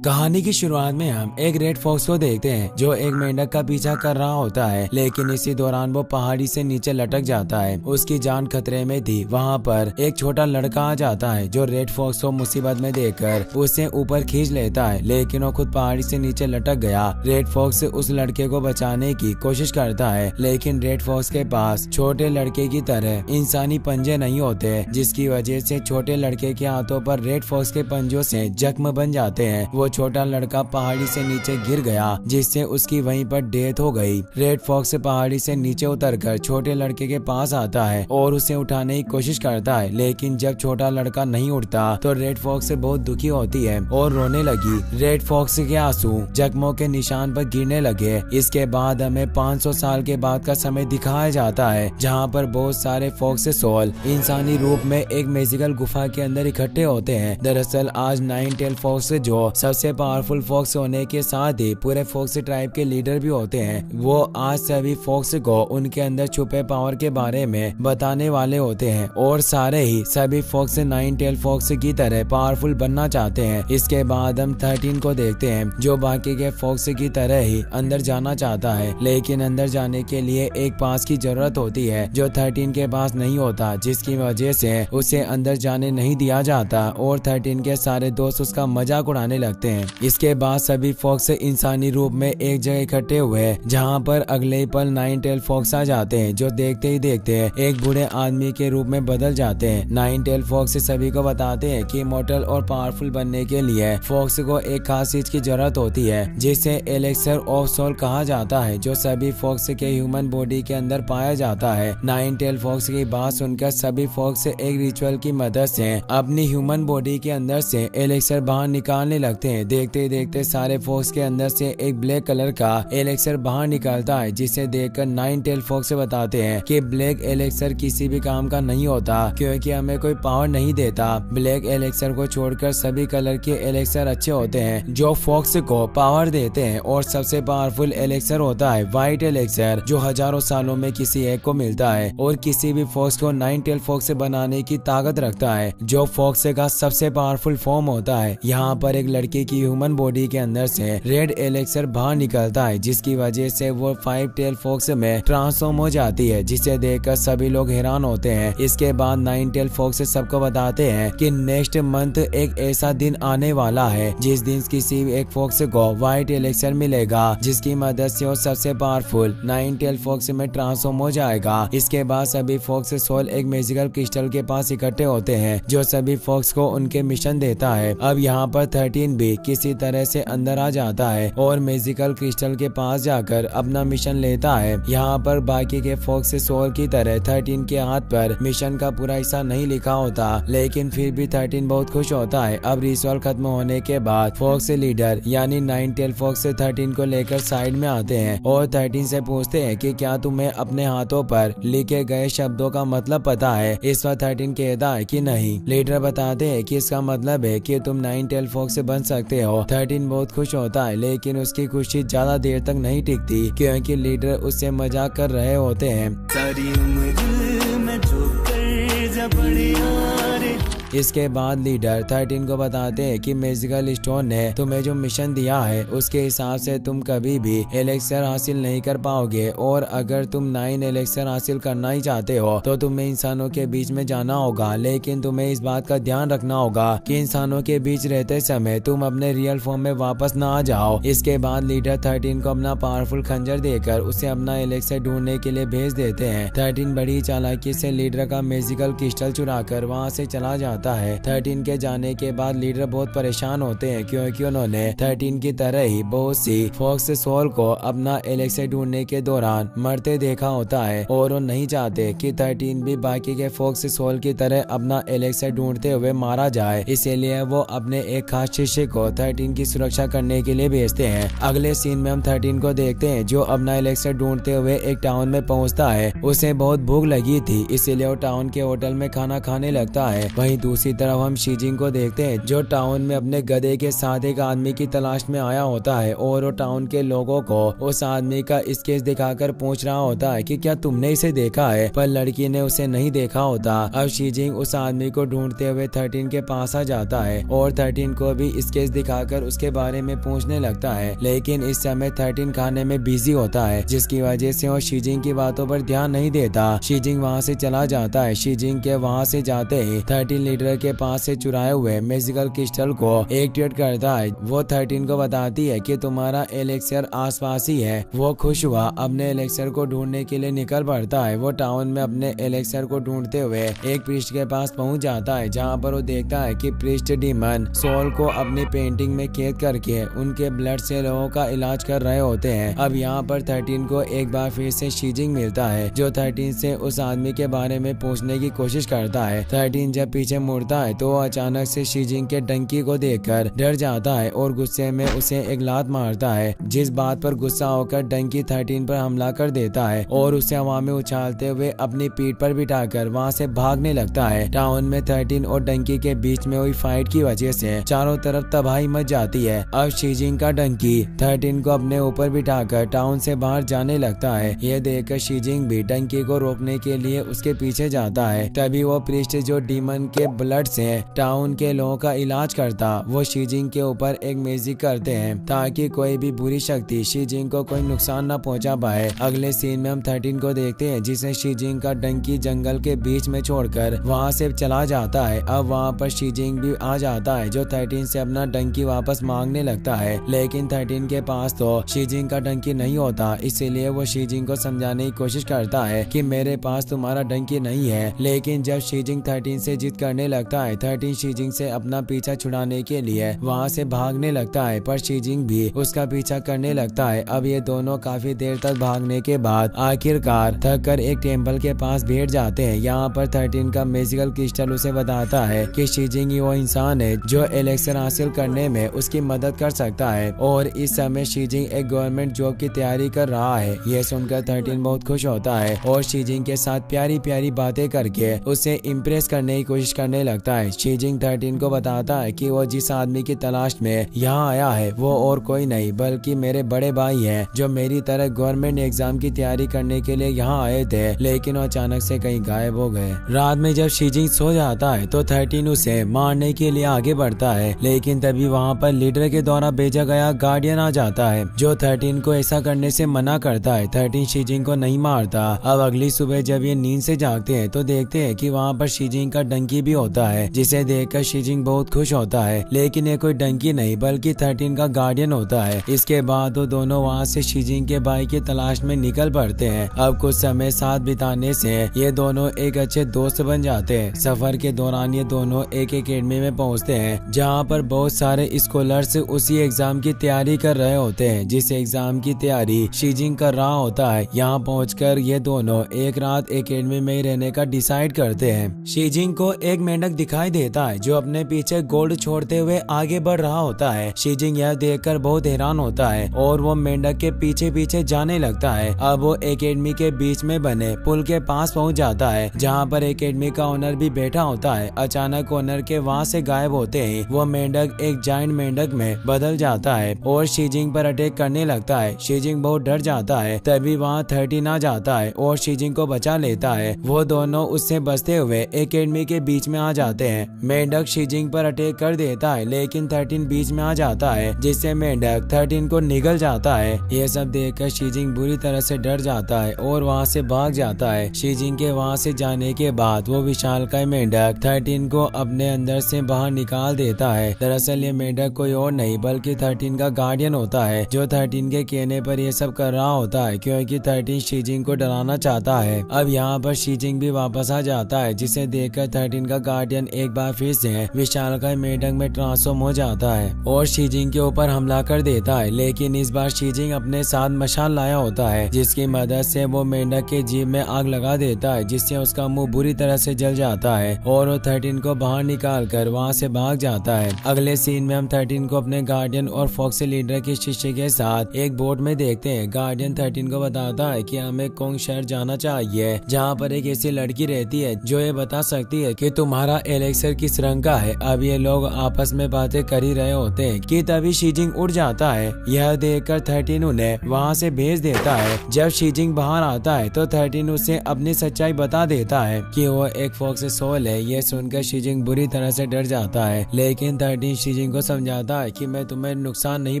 कहानी की शुरुआत में हम एक रेड फॉक्स को देखते हैं जो एक मेंढक का पीछा कर रहा होता है, लेकिन इसी दौरान वो पहाड़ी से नीचे लटक जाता है। उसकी जान खतरे में थी। वहाँ पर एक छोटा लड़का आ जाता है जो रेड फॉक्स को मुसीबत में देखकर उसे ऊपर खींच लेता है, लेकिन वो खुद पहाड़ी से नीचे लटक गया। रेड फॉक्स उस लड़के को बचाने की कोशिश करता है, लेकिन रेड फॉक्स के पास छोटे लड़के की तरह इंसानी पंजे नहीं होते, जिसकी वजह से छोटे लड़के के हाथों पर रेड फॉक्स के पंजों से जख्म बन जाते हैं। वो छोटा लड़का पहाड़ी से नीचे गिर गया, जिससे उसकी वहीं पर डेथ हो गई। रेड फॉक्स पहाड़ी से नीचे उतरकर छोटे लड़के के पास आता है और उसे उठाने की कोशिश करता है, लेकिन जब छोटा लड़का नहीं उठता तो रेड फॉक्स बहुत दुखी होती है और रोने लगी। रेड फॉक्स के आंसू जख्मों के निशान पर गिरने लगे। इसके बाद हमें 500 साल के बाद का समय दिखाया जाता है, जहाँ पर बहुत सारे फॉक्स सोल इंसानी रूप में एक मैजिकल गुफा के अंदर इकट्ठे होते हैं। दरअसल आज नाइन टेल फॉक्स जो सबसे पावरफुल फॉक्स होने के साथ ही पूरे फॉक्स ट्राइब के लीडर भी होते हैं, वो आज सभी फॉक्स को उनके अंदर छुपे पावर के बारे में बताने वाले होते हैं और सारे ही सभी फॉक्स नाइन टेल फॉक्स की तरह पावरफुल बनना चाहते हैं। इसके बाद हम 13 को देखते हैं जो बाकी के फॉक्स की तरह ही अंदर जाना चाहता है, लेकिन अंदर जाने के लिए एक पास की जरूरत होती है जो 13 के पास नहीं होता, जिसकी वजह से उसे अंदर जाने नहीं दिया जाता और 13 के सारे दोस्त उसका मजाक उड़ाने लगते हैं। इसके बाद सभी फॉक्स इंसानी रूप में एक जगह इकट्ठे हुए, जहां पर अगले ही पल नाइन टेल फॉक्स आ जाते हैं जो देखते ही देखते एक बूढ़े आदमी के रूप में बदल जाते हैं। नाइन टेल फॉक्स सभी को बताते हैं कि इमॉर्टल और पावरफुल बनने के लिए फॉक्स को एक खास चीज की जरूरत होती है, जिसे एलेक्सर ऑफ सोल कहा जाता है, जो सभी फॉक्स के ह्यूमन बॉडी के अंदर पाया जाता है। नाइन टेल फॉक्स की बात सुनकर सभी फॉक्स एक रिचुअल की मदद से अपनी ह्यूमन बॉडी के अंदर से एलेक्सर बाहर निकालने लगते हैं। देखते देखते सारे फॉक्स के अंदर से एक ब्लैक कलर का एलेक्सर बाहर निकलता है, जिसे देखकर नाइन टेल फॉक्स बताते हैं कि ब्लैक एलेक्सर किसी भी काम का नहीं होता, क्योंकि हमें कोई पावर नहीं देता। ब्लैक एलेक्सर को छोड़कर सभी कलर के एलेक्सर अच्छे होते हैं जो फॉक्स को पावर देते हैं, और सबसे पावरफुल एलेक्सर होता है व्हाइट एलेक्सर, जो हजारों सालों में किसी एक को मिलता है और किसी भी फॉक्स को नाइन टेल फॉक्स बनाने की ताकत रखता है, जो फॉक्स का सबसे पावरफुल फॉर्म होता है। यहाँ पर एक लड़के की ह्यूमन बॉडी के अंदर से रेड एलेक्सर बाहर निकलता है, जिसकी वजह से वो 5 टेल फॉक्स में ट्रांसफॉर्म हो जाती है, जिसे देखकर सभी लोग हैरान होते हैं। इसके बाद नाइन टेल फॉक्स सबको बताते हैं कि नेक्स्ट मंथ एक ऐसा दिन आने वाला है जिस दिन किसी एक फॉक्स को व्हाइट एलेक्सर मिलेगा, जिसकी मदद से वो सबसे पावरफुल नाइन टेल फॉक्स में ट्रांसफॉर्म हो जाएगा। इसके बाद सभी फॉक्स सोल एक मैजिकल क्रिस्टल के पास इकट्ठे होते हैं जो सभी फॉक्स को उनके मिशन देता है। अब यहाँ पर 13 भी किसी तरह से अंदर आ जाता है और मैजिकल क्रिस्टल के पास जाकर अपना मिशन लेता है। यहाँ पर बाकी के फॉक्स सोल की तरह 13 के हाथ पर मिशन का पूरा हिस्सा नहीं लिखा होता, लेकिन फिर भी 13 बहुत खुश होता है। अब रिचुअल खत्म होने के बाद फॉक्स लीडर यानी नाइन टेल फॉक्स 13 को लेकर साइड में आते हैं और 13 से पूछते हैं कि क्या तुम्हें अपने हाथों पर लिखे गए शब्दों का मतलब पता है। इस पर 13 कहता है कि नहीं। लीडर बताते हैं कि इसका मतलब है कि तुम नाइन टेल फॉक्स बन सकते हो। 13 बहुत खुश होता है, लेकिन उसकी खुशी ज्यादा देर तक नहीं टिकती, क्योंकि लीडर उससे मजाक कर रहे होते हैं। सारी उम्र में जो कर जा बड़ी यारी। इसके बाद लीडर 13 को बताते हैं कि मैजिकल स्टोन ने तुम्हें जो मिशन दिया है उसके हिसाब से तुम कभी भी एलेक्सर हासिल नहीं कर पाओगे, और अगर तुम 9 एलेक्सर हासिल करना ही चाहते हो तो तुम्हें इंसानों के बीच में जाना होगा, लेकिन तुम्हें इस बात का ध्यान रखना होगा कि इंसानों के बीच रहते समय तुम अपने रियल फॉर्म में वापस ना आ जाओ। इसके बाद लीडर 13 को अपना पावरफुल खंजर देकर उसे अपना एलेक्सर ढूंढने के लिए भेज देते हैं। 13 बड़ी चालाकी से लीडर का मैजिकल क्रिस्टल चुरा कर वहाँ से चला जाता है। 13 के जाने के बाद लीडर बहुत परेशान होते हैं, क्योंकि उन्होंने 13 की तरह ही बहुत सी फॉक्स सोल को अपना एलेक्सर ढूंढने के दौरान मरते देखा होता है, और वो नहीं चाहते कि 13 भी बाकी के फॉक्स सोल की तरह अपना एलेक्सर ढूंढते हुए मारा जाए। इसीलिए वो अपने एक खास शिष्य को 13 की सुरक्षा करने के लिए भेजते हैं। अगले सीन में हम 13 को देखते हैं जो अपना एलेक्सर ढूंढते हुए एक टाउन में पहुंचता है। उसे बहुत भूख लगी थी, इसीलिए वो टाउन के होटल में खाना खाने लगता है। वहीं दूसरी तरफ हम शीजिंग को देखते हैं जो टाउन में अपने गधे के साथ एक आदमी की तलाश में आया होता है और वो टाउन के लोगों को उस आदमी का स्केच दिखाकर पूछ रहा होता है कि क्या तुमने इसे देखा है, पर लड़की ने उसे नहीं देखा होता। अब शीजिंग उस आदमी को ढूंढते हुए 13 के पास आ जाता है और 13 को भी स्केच दिखाकर उसके बारे में पूछने लगता है, लेकिन इस समय 13 खाने में बिजी होता है जिसकी वजह से वो शीजिंग की बातों पर ध्यान नहीं देता। शीजिंग वहाँ से चला जाता है। शीजिंग के वहाँ से जाते ही 13 लीडर के पास से चुराए हुए मैजिकल क्रिस्टल को एक्टिवेट करता है। वो 13 को बताती है कि तुम्हारा एलेक्सर आसपास ही है। वो खुश हुआ अपने एलेक्सर को ढूंढने के लिए निकल पड़ता है। वो टाउन में अपने एलेक्सर को ढूंढते हुए एक प्रीस्ट के पास पहुंच जाता है जहां पर वो देखता है कि प्रीस्ट डीमन सोल को अपनी पेंटिंग में कैद करके उनके ब्लड से लोगों का इलाज कर रहे होते हैं। अब यहाँ पर 13 को एक बार फिर से शीजिंग मिलता है जो 13 से उस आदमी के बारे में पूछने की कोशिश करता है। 13 जब पीछे मुड़ता है तो अचानक से शीजिंग के डंकी को देखकर डर जाता है और गुस्से में उसे एक लात मारता है, जिस बात पर गुस्सा होकर डंकी 13 पर हमला कर देता है और उसे हवा में उछालते हुए अपनी पीठ पर बिठाकर वहां से भागने लगता है। टाउन में 13 और डंकी के बीच में हुई फाइट की वजह से चारों तरफ तबाही मच जाती है। अब शीजिंग का डंकी 13 को अपने ऊपर बिठाकर टाउन से बाहर जाने लगता है। यह देखकर शीजिंग भी डंकी को रोकने के लिए उसके पीछे जाता है। तभी वो प्रीस्ट जो डीमन के ब्लड से टाउन के लोगों का इलाज करता वो शीजिंग के ऊपर एक मैजिक करते हैं ताकि कोई भी बुरी शक्ति शीजिंग को कोई नुकसान न पहुंचा पाए। अगले सीन में हम 13 को देखते हैं जिसे शीजिंग का डंकी जंगल के बीच में छोड़कर वहां से चला जाता है। अब वहां पर शीजिंग भी आ जाता है जो 13 से अपना डंकी वापस मांगने लगता है, लेकिन 13 के पास तो शीजिंग का डंकी नहीं होता। इसीलिए वो शीजिंग को समझाने की कोशिश करता है कि मेरे पास तुम्हारा डंकी नहीं है। लेकिन जब शीजिंग 13 से जिद करने लगता है 13 शीजिंग से अपना पीछा छुड़ाने के लिए वहां से भागने लगता है, पर शीजिंग भी उसका पीछा करने लगता है। अब ये दोनों काफी देर तक भागने के बाद आखिरकार थक कर एक टेम्पल के पास बैठ जाते हैं। यहाँ पर 13 का मैजिकल क्रिस्टल उसे बताता है कि शीजिंग ही वो इंसान है जो एलेक्सर हासिल करने में उसकी मदद कर सकता है और इस समय शीजिंग एक गवर्नमेंट जॉब की तैयारी कर रहा है। ये सुनकर 13 बहुत खुश होता है और शीजिंग के साथ प्यारी प्यारी बातें करके उसे इम्प्रेस करने की कोशिश करने लगता है। शीजिंग 13 को बताता है कि वो जिस आदमी की तलाश में यहाँ आया है वो और कोई नहीं बल्कि मेरे बड़े भाई हैं जो मेरी तरह गवर्नमेंट एग्जाम की तैयारी करने के लिए यहाँ आए थे, लेकिन वो अचानक से कहीं गायब हो गए। रात में जब शीजिंग सो जाता है तो 13 उसे मारने के लिए आगे बढ़ता है, लेकिन तभी वहाँ पर लीडर के द्वारा भेजा गया गार्डियन आ जाता है जो 13 को ऐसा करने से मना करता है। 13 शीजिंग को नहीं मारता। अब अगली सुबह जब ये नींद से जागते हैं तो देखते हैं कि वहाँ पर शीजिंग का डंकी भी होता है, जिसे देखकर शीजिंग बहुत खुश होता है, लेकिन ये कोई डंकी नहीं बल्कि 13 का गार्डियन होता है। इसके बाद वो दोनों वहाँ से शीजिंग के भाई की तलाश में निकल पड़ते हैं। अब कुछ समय साथ बिताने से ये दोनों एक अच्छे दोस्त बन जाते हैं। सफर के दौरान ये दोनों एक एकेडमी में पहुँचते हैं जहाँ पर बहुत सारे स्कॉलर्स उसी एग्जाम की तैयारी कर रहे होते हैं जिस एग्जाम की तैयारी शीजिंग कर रहा होता है। यहाँ पहुंचकर ये दोनों एक रात एकेडमी में ही रहने का डिसाइड करते हैं। शीजिंग को एक मेंढक दिखाई देता है जो अपने पीछे गोल्ड छोड़ते हुए आगे बढ़ रहा होता है। शीजिंग यह देखकर बहुत हैरान होता है और वो मेंढक के पीछे पीछे जाने लगता है। अब वो एकेडमी के बीच में बने पुल के पास पहुंच जाता है जहाँ पर एकेडमी का ओनर भी बैठा होता है। अचानक ओनर के वहाँ से गायब होते ही वो मेंढक एक जायंट मेंढक में बदल जाता है और शीजिंग पर अटैक करने लगता है। शीजिंग बहुत डर जाता है। तभी वहाँ 13 आ जाता है और शीजिंग को बचा लेता है। वो दोनों उससे बचते हुए एकेडमी के बीच में आ जाते हैं। मेंढक शीजिंग पर अटैक कर देता है लेकिन 13 बीच में आ जाता है जिससे मेंढक 13 को निगल जाता है। ये सब देखकर शीजिंग बुरी तरह से डर जाता है और वहाँ से भाग जाता है। शीजिंग के वहाँ से जाने के बाद वो विशालकाय मेंढक 13 को अपने अंदर से बाहर निकाल देता है। दरअसल ये मेंढक कोई और नहीं बल्कि 13 का गार्डियन होता है जो 13 के कहने पर ये सब कर रहा होता है क्योंकि 13 शीजिंग को डराना चाहता है। अब यहाँ पर शीजिंग भी वापस आ जाता है जिसे देखकर 13 का गार्डियन एक बार फिर से विशालकाय मेंढक में ट्रांसफॉर्म हो जाता है और शीजिंग के ऊपर हमला कर देता है। लेकिन इस बार शीजिंग अपने साथ मशाल लाया होता है जिसकी मदद से वो मेंढक के जीभ में आग लगा देता है जिससे उसका मुंह बुरी तरह से जल जाता है और वो 13 को बाहर निकाल कर वहाँ से भाग जाता है। अगले सीन में हम 13 को अपने गार्डियन और फॉक्सी लीडर के शिष्य के साथ एक बोट में देखते हैं। गार्डियन 13 को बताता है कि हमें कोंग शहर जाना चाहिए जहाँ पर एक ऐसी लड़की रहती है जो ये बता सकती है कि तुम्हारे हमारा एलेक्सर किस रंग का है। अब ये लोग आपस में बातें कर ही रहे होते हैं कि तभी शीजिंग उड़ जाता है। यह देखकर 13 उन्हें वहाँ से भेज देता है। जब शीजिंग बाहर आता है तो 13 उसे अपनी सच्चाई बता देता है कि वो एक फॉक्स सोल है। ये सुनकर शीजिंग बुरी तरह से डर जाता है, लेकिन 13 शीजिंग को समझाता है कि मैं तुम्हें नुकसान नहीं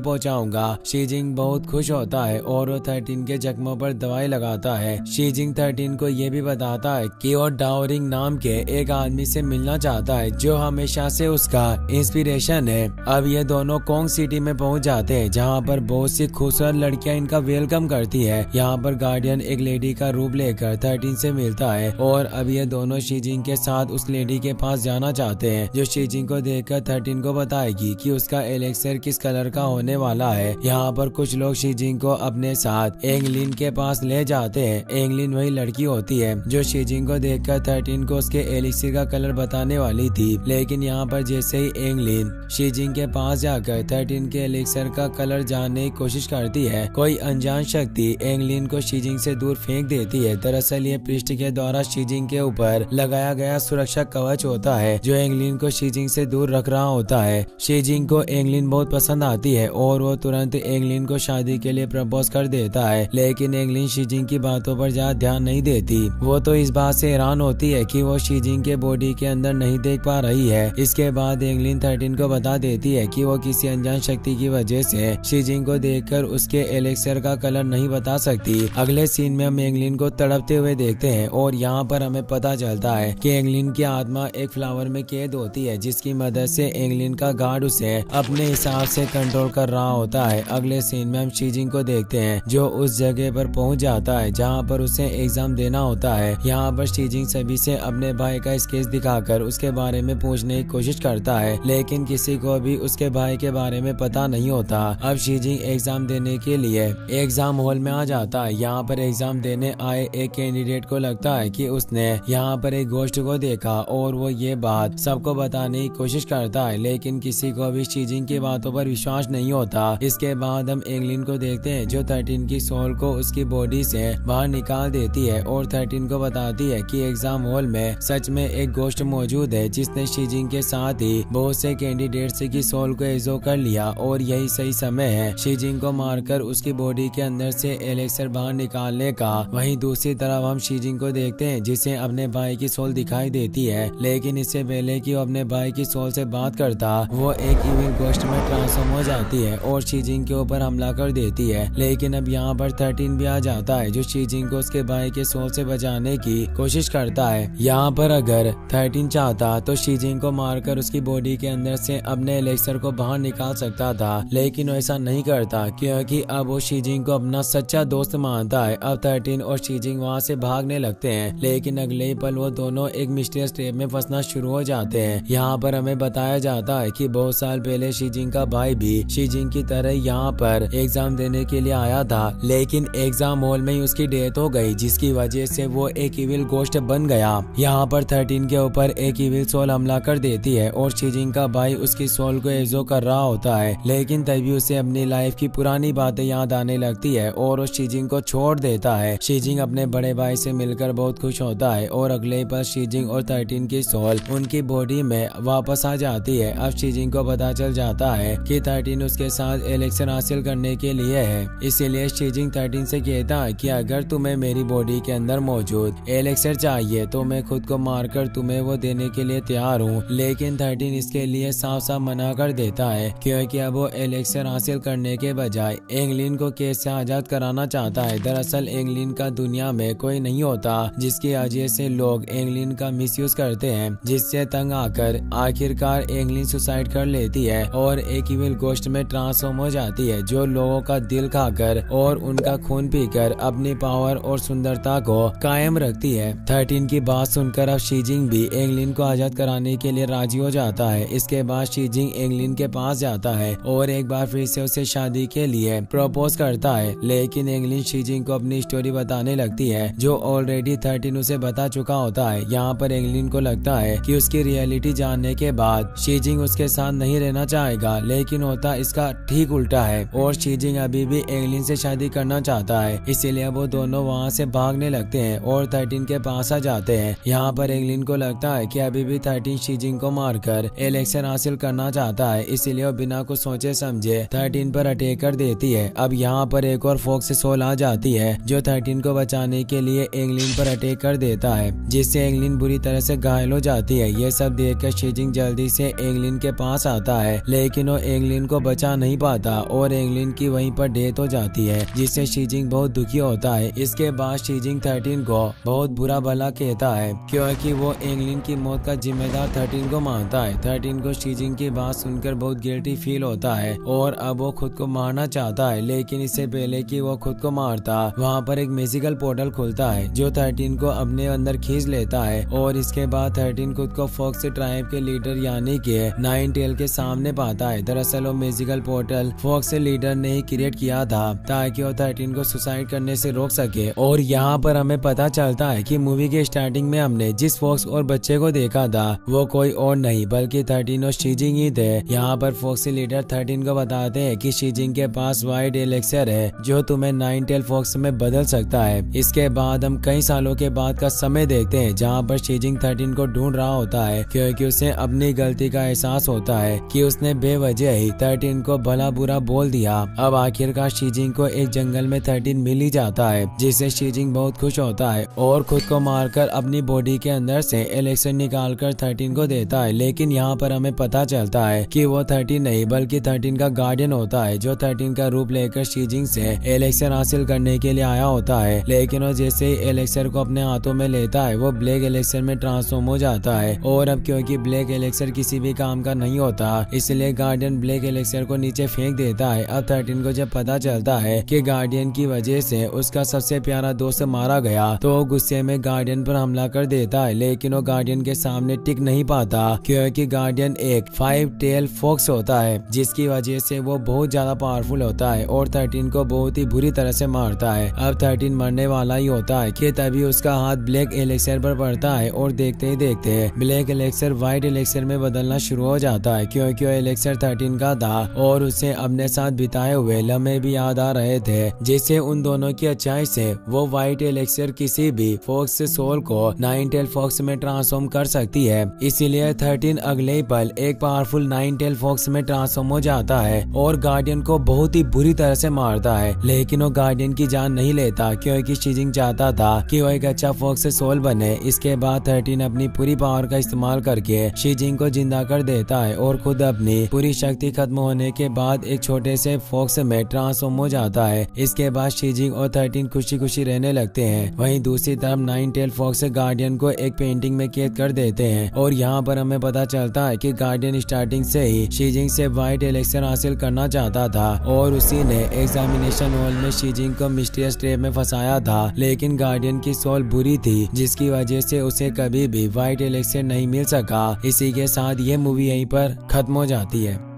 पहुंचाऊंगा। शीजिंग बहुत खुश होता है और वो 13 के जख्मों पर दवाई लगाता है। शीजिंग 13 को ये भी बताता है कि वो डाओरिंग नाम के एक आदमी से मिलना चाहता है जो हमेशा से उसका इंस्पिरेशन है। अब ये दोनों कोंग सिटी में पहुंच जाते हैं, जहाँ पर बहुत सी खूबसूरत लड़कियां इनका वेलकम करती है। यहाँ पर गार्डियन एक लेडी का रूप लेकर 13 से मिलता है और अब ये दोनों शीजिंग के साथ उस लेडी के पास जाना चाहते हैं, जो शीजिंग को देखकर 13 को बताएगी कि उसका एलेक्सर किस कलर का होने वाला है। यहाँ पर कुछ लोग शीजिंग को अपने साथ एंगलिन के पास ले जाते हैं। एंगलिन वही लड़की होती है जो शीजिंग को देखकर 13 को उसके एलिक्सर का कलर बताने वाली थी, लेकिन यहाँ पर जैसे ही एंगलिन शीजिंग के पास जाकर 13 के एलिक्सर का कलर जानने की कोशिश करती है, कोई अनजान शक्ति एंगलिन को शीजिंग से दूर फेंक देती है। दरअसल ये पृष्ठ के द्वारा शीजिंग के ऊपर लगाया गया सुरक्षा कवच होता है जो एंगलिन को शीजिंग से दूर रख रहा होता है। शीजिंग को एंगलिन बहुत पसंद आती है और वो तुरंत एंगलिन को शादी के लिए प्रपोज कर देता है, लेकिन एंगलिन शीजिंग की बातों पर ज्यादा ध्यान नहीं देती। वो तो इस बात से हैरान होती है कि वो शीजिंग के बॉडी के अंदर नहीं देख पा रही है। इसके बाद एंगलिन 13 को बता देती है कि वो किसी अनजान शक्ति की वजह से शीजिंग को देखकर उसके एलेक्सर का कलर नहीं बता सकती। अगले सीन में हम एंगलिन को तड़पते हुए देखते हैं और यहाँ पर हमें पता चलता है कि एंगलिन की आत्मा एक फ्लावर में कैद होती है, जिसकी मदद से एंगलिन का गार्ड उसे अपने हिसाब से कंट्रोल कर रहा होता है। अगले सीन में हम शीजिंग को देखते हैं जो उस जगह पर पहुंच जाता है जहां पर उसे एग्जाम देना होता है। यहाँ पर शीजिंग सभी से अपने भाई का स्केच दिखाकर उसके बारे में पूछने की कोशिश करता है, लेकिन किसी को भी उसके भाई के बारे में पता नहीं होता। अब शीजिंग एग्जाम देने के लिए एग्जाम हॉल में आ जाता है। यहाँ पर एग्जाम देने आए एक कैंडिडेट को लगता है कि उसने यहाँ पर एक गोश्त को देखा और वो ये बात सबको बताने की कोशिश करता है, लेकिन किसी को भी शीजिंग की बातों पर विश्वास नहीं होता। इसके बाद हम एंगलिन को देखते हैं जो 13 की सोल को उसकी बॉडी से बाहर निकाल देती है और 13 को बताती है कि एग्जाम हॉल में सच में एक गोश्त मौजूद है जिसने शीजिंग के साथ ही बहुत से कैंडिडेट्स की सोल को एब्जॉर्ब कर लिया और यही सही समय है शीजिंग को मारकर उसकी बॉडी के अंदर से एलेक्सर बाहर निकालने का। वहीं दूसरी तरफ हम शीजिंग को देखते हैं जिसे अपने भाई की सोल दिखाई देती है, लेकिन इससे पहले कि वो अपने भाई की सोल से बात करता वो एक इविल गोश्त में ट्रांसफॉर्म हो जाती है और शीजिंग के ऊपर हमला कर देती है। लेकिन अब यहाँ पर 13 भी आ जाता है जो शीजिंग को उसके भाई के सोल से बचाने की कोशिश करता है। यहाँ पर अगर 13 चाहता तो शीजिंग को मारकर उसकी बॉडी के अंदर से अपने एलेक्सर को बाहर निकाल सकता था, लेकिन वो ऐसा नहीं करता क्योंकि अब वो शीजिंग को अपना सच्चा दोस्त मानता है। अब 13 और शीजिंग वहाँ से भागने लगते हैं, लेकिन अगले ही पल वो दोनों एक मिस्टीरियस ट्रैप में फंसना शुरू हो जाते हैं। यहाँ पर हमें बताया जाता है कि बहुत साल पहले शीजिंग का भाई भी शीजिंग की तरह यहाँ पर एग्जाम देने के लिए आया था, लेकिन एग्जाम हॉल में ही उसकी डेथ हो गई, जिसकी वजह से वो एक इविल गोश्त बन गया। यहाँ पर 13 के ऊपर एक इविल सोल हमला कर देती है और शीजिंग का भाई उसकी सोल को एब्जॉर्ब कर रहा होता है, लेकिन तभी उसे अपनी लाइफ की पुरानी बातें याद आने लगती है और वो शीजिंग को छोड़ देता है। शीजिंग अपने बड़े भाई से मिलकर बहुत खुश होता है और अगले पल शीजिंग और 13 की सोल उनकी बॉडी में वापस आ जाती है। अब शीजिंग को पता चल जाता है कि 13 उसके साथ एलेक्सर हासिल करने के लिए है, इसीलिए शीजिंग 13 से कहता है कि अगर तुम्हें मेरी बॉडी के अंदर मौजूद एलेक्सर चाहिए तो मैं खुद को मारकर तुम्हें वो देने के लिए तैयार हूँ। लेकिन 13 इसके लिए साफ साफ मना कर देता है क्योंकि अब वो एलेक्सर हासिल करने के बजाय एंगलिन को केस से आजाद कराना चाहता है। दरअसल एंगलिन का दुनिया में कोई नहीं होता, जिसकी वजह से लोग एंगलिन का मिसयूज करते हैं, जिससे तंग आकर आखिरकार एंगलिन सुसाइड कर लेती है और एक इविल गोश्त में ट्रांसफॉर्म हो जाती है जो लोगों का दिल खाकर और उनका खून पीकर अपनी पावर और सुंदरता को कायम रखती है। 13 की बात सुनकर अब शीजिंग भी एंगलिन को आजाद कराने के लिए राजी हो जाता है। इसके बाद शीजिंग एंगलिन के पास जाता है और एक बार फिर से उसे शादी के लिए प्रपोज करता है, लेकिन एंगलिन शीजिंग को अपनी स्टोरी बताने लगती है जो ऑलरेडी 13 उसे बता चुका होता है। यहाँ पर एंगलिन को लगता है कि उसकी रियलिटी जानने के बाद शीजिंग उसके साथ नहीं रहना चाहेगा, लेकिन होता इसका ठीक उल्टा है और शीजिंग अभी भी एंगलिन से शादी करना चाहता है। इसीलिए वो दोनों वहाँ से भागने लगते हैं और 13 के पास आ जाते हैं। यहाँ पर एंगलिन को लगता देखता है कि अभी भी 13 शीजिंग को मारकर एलेक्सर हासिल करना चाहता है, इसीलिए वो बिना कुछ सोचे समझे 13 पर अटैक कर देती है। अब यहाँ पर एक और फॉक्स सोल आ जाती है जो 13 को बचाने के लिए एंगलिन पर अटैक कर देता है, जिससे एंगलिन बुरी तरह से घायल हो जाती है। ये सब देखकर शीजिंग जल्दी से एंगलिन के पास आता है, लेकिन वो एंगलिन को बचा नहीं पाता और एंगलिन की वहीं पर डेथ हो जाती है, जिससे शीजिंग बहुत दुखी होता है। इसके बाद शीजिंग 13 को बहुत बुरा भला कहता है क्योंकि वो एंगलिन की मौत का जिम्मेदार 13 को मानता है। 13 को शीजिंग की बात सुनकर बहुत गिल्टी फील होता है और अब वो खुद को मारना चाहता है, लेकिन इससे पहले कि वो खुद को मारता वहाँ पर एक मैजिकल पोर्टल खुलता है जो 13 को अपने अंदर खींच लेता है और इसके बाद 13 खुद को फॉक्स ट्राइब के लीडर यानी कि नाइन टेल के सामने पाता है। दरअसल वो मैजिकल पोर्टल फॉक्स लीडर ने ही क्रिएट किया था ताकि वो 13 को सुसाइड करने से रोक सके। और यहाँ पर हमें पता चलता है कि मूवी के स्टार्टिंग में हमने जिस फॉक्स और बच्चे को देखा था वो कोई और नहीं बल्कि 13 और शीजिंग ही थे। यहाँ पर फॉक्स लीडर 13 को बताते हैं कि शीजिंग के पास वाइट एलेक्सर है जो तुम्हें नाइन टेल फॉक्स में बदल सकता है। इसके बाद हम कई सालों के बाद का समय देखते हैं जहाँ पर शीजिंग 13 को ढूंढ रहा होता है क्योंकि उसे अपनी गलती का एहसास होता है कि उसने बेवजह ही 13 को भला बुरा बोल दिया। अब आखिरकार शीजिंग को एक जंगल में 13 मिल ही जाता है, जिससे शीजिंग बहुत खुश होता है और खुद को मारकर अपनी बॉडी के अंदर से एलेक्सर निकालकर 13 को देता है। लेकिन यहाँ पर हमें पता चलता है कि वो 13 नहीं बल्कि 13 का गार्डियन होता है जो 13 का रूप लेकर शीजिंग से एलेक्सर हासिल करने के लिए आया होता है। लेकिन वो जैसे ही एलेक्सर को अपने हाथों में लेता है वो ब्लैक एलेक्सर में ट्रांसफॉर्म हो जाता है और अब क्योंकि ब्लैक एलेक्सर किसी भी काम का नहीं होता इसलिए गार्डियन ब्लैक एलेक्सर को नीचे फेंक देता है। अब 13 को जब पता चलता है कि गार्डियन की वजह से उसका सबसे प्यारा दोस्त मारा गया तो वो गुस्से में गार्डियन पर हमला कर देता है, लेकिन वो गार्डियन के सामने टिक नहीं पाता क्योंकि गार्डियन एक 5 टेल फॉक्स होता है जिसकी वजह से वो बहुत ज्यादा पावरफुल होता है और 13 को बहुत ही बुरी तरह से मारता है। अब 13 मरने वाला ही होता है कि तभी उसका हाथ ब्लैक एलेक्सर पर पड़ता है और देखते ही देखते ब्लैक एलेक्सर व्हाइट एलेक्सर में बदलना शुरू हो जाता है क्योंकि वो एलेक्सर 13 का था और उसे अपने साथ बिताए हुए लम्हे भी याद आ रहे थे, जिससे उन दोनों की अच्छाई से वो व्हाइट एलेक्सर किसी भी फॉक्स सोल को नाइन टेल फॉक्स में ट्रांसफॉर्म कर सकती है। इसीलिए 13 अगले ही पल एक पावरफुल नाइन टेल फॉक्स में ट्रांसफॉर्म हो जाता है और गार्डियन को बहुत ही बुरी तरह से मारता है, लेकिन वो गार्डियन की जान नहीं लेता क्योंकि शीजिंग चाहता था कि वो एक अच्छा फॉक्स सोल बने। इसके बाद 13 अपनी पूरी पावर का इस्तेमाल करके शीजिंग को जिंदा कर देता है और खुद अपनी पूरी शक्ति खत्म होने के बाद एक छोटे से फॉक्स में ट्रांसफॉर्म हो जाता है। इसके बाद शीजिंग और 13 खुशी खुशी रहने लगते हैं। वहीं दूसरी तरफ नाइन टेल फॉक्स गार्डियन को एक पेंटिंग में कैद कर देते हैं और यहाँ पर हमें पता चलता है कि गार्डियन स्टार्टिंग से ही शीजिंग से व्हाइट एलेक्सर हासिल करना चाहता था और उसी ने एग्जामिनेशन हॉल में शीजिंग को मिस्टीरियस ट्रैप में फंसाया था, लेकिन गार्डियन की सोल बुरी थी जिसकी वजह से उसे कभी भी व्हाइट एलेक्सर नहीं मिल सका। इसी के साथ ये मूवी यहीं पर खत्म हो जाती है।